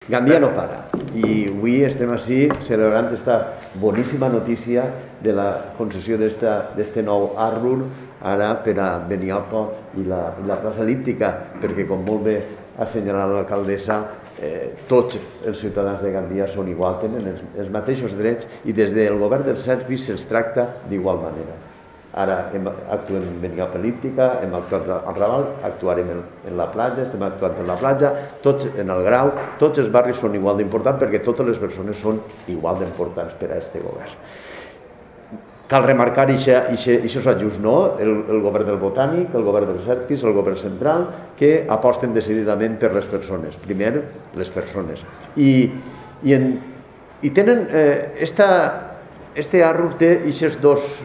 Gandia no para i avui estem així celebrant aquesta boníssima notícia de la concessió d'este nou ARRUR ara per a Beniopo i la plaça el·líptica, perquè com molt bé ha assenyalat l'alcaldessa, tots els ciutadans de Gandia són iguals, tenen els mateixos drets i des del govern dels Serpis se'ls tracta d'igual manera. Ara actuem en Beniopo el·líptica, hem actuat al Raval, actuarem en la platja, estem actuant en la platja, tots en el Grau, tots els barris són igual d'importants perquè totes les persones són igual d'importants per a aquest govern. Cal remarcar això s'ajust, no? El govern del Botànic, el govern dels Serpis, el govern central, que aposten decididament per les persones. Primer, les persones. I tenen este ARRUR té aquestes dues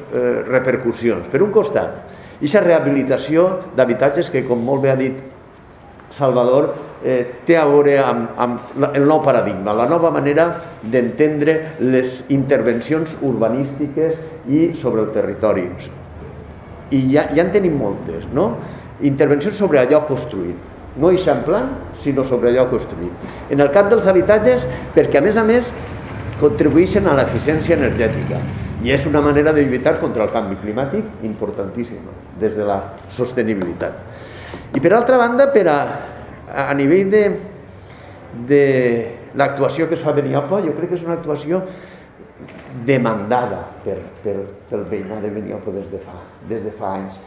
repercussions. Per un costat, aquesta rehabilitació d'habitatges que, com molt bé ha dit Salvador, té a veure amb el nou paradigma, la nova manera d'entendre les intervencions urbanístiques i sobre el territori. I ja en tenim moltes, no? Intervencions sobre allò construït. No eixamplant, sinó sobre allò construït. En el camp dels habitatges, perquè a més, contribueixen a l'eficiència energètica i és una manera de lluitar contra el canvi climàtic importantíssima des de la sostenibilitat. I per altra banda, a nivell de l'actuació que es fa a Beniopo, jo crec que és una actuació demandada pel veïnat de Beniopo des de fa anys.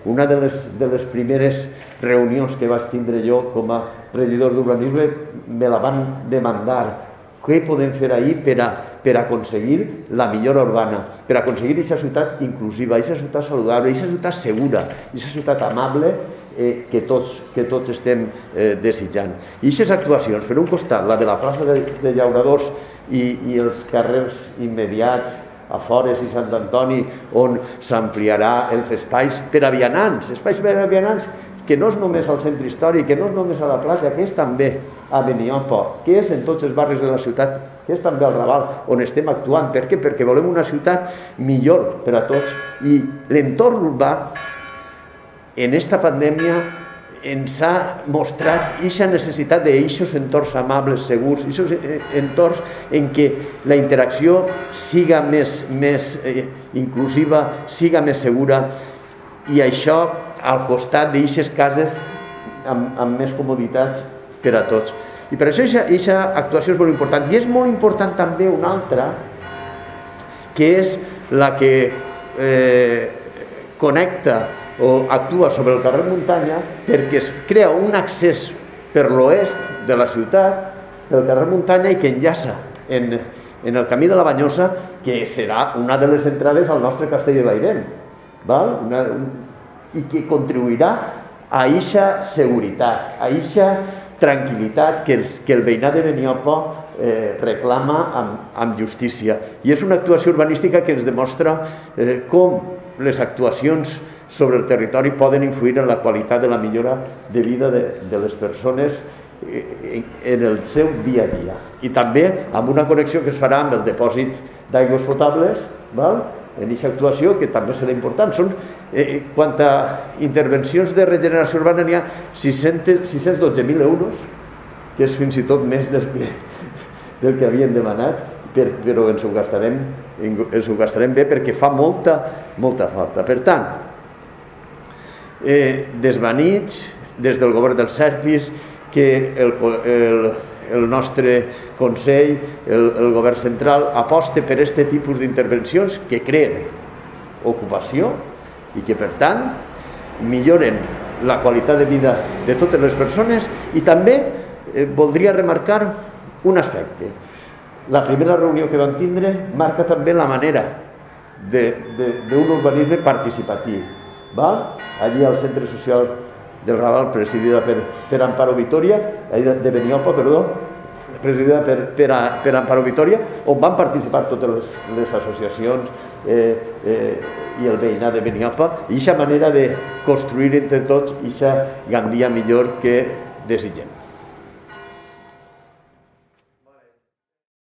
Una de les primeres reunions que vaig tindre jo com a regidor d'urbanisme me la van demandar. Què podem fer ahir per aconseguir la millora urbana, per aconseguir aquesta ciutat inclusiva, aquesta ciutat saludable, aquesta ciutat segura, aquesta ciutat amable que tots estem desitjant. I aquestes actuacions, per un costat, la de la plaça de Llauradors i els carrers immediats, Afores i Sant Antoni, on s'ampliarà els espais per a vianants, que no és només al centre històric, que no és només a la platja, que és també a Beniopo, que és en tots els barris de la ciutat, que és també al Raval, on estem actuant. Per què? Perquè volem una ciutat millor per a tots. I l'entorn urbà, en aquesta pandèmia, ens ha mostrat aquesta necessitat d'eixos entorns amables, segurs, aquests entorns en què la interacció siga més inclusiva, siga més segura, i això al costat d'aixes cases amb més comoditats per a tots. I per això aquesta actuació és molt important. I és molt important també una altra, que és la que connecta o actua sobre el carrer Muntanya, perquè es crea un accés per l'oest de la ciutat del carrer Muntanya i que enllaça en el camí de la Banyosa, que serà una de les entrades al nostre castell de Bairén, i que contribuirà a aquesta seguretat, a aquesta tranquil·litat que el veïnat de Beniopo reclama amb justícia. I és una actuació urbanística que ens demostra com les actuacions sobre el territori poden influir en la qualitat de la millora de vida de les persones en el seu dia a dia. I també amb una connexió que es farà amb el dipòsit d'aigües potables, en aquesta actuació, que també serà important. Quant a intervencions de regeneració urbana, n'hi ha 612.000 euros, que és fins i tot més del que havien demanat, però ens ho gastarem bé perquè fa molta falta. Per tant, desvanits des del govern dels Serpis, que el nostre Consell, el govern central, aposta per aquest tipus d'intervencions que creen ocupació i que, per tant, milloren la qualitat de vida de totes les persones. I també voldria remarcar un aspecte. La primera reunió que vam tindre marca també la manera d'un urbanisme participatiu. Allí al centre social del Raval, presidida per Amparo Vitoria, de Beniopo, perdó, presidida per Amparo Vitoria, on van participar totes les associacions i el veïnat de Beniopo, i aquesta manera de construir entre tots aquesta Gandia millor que desitgem.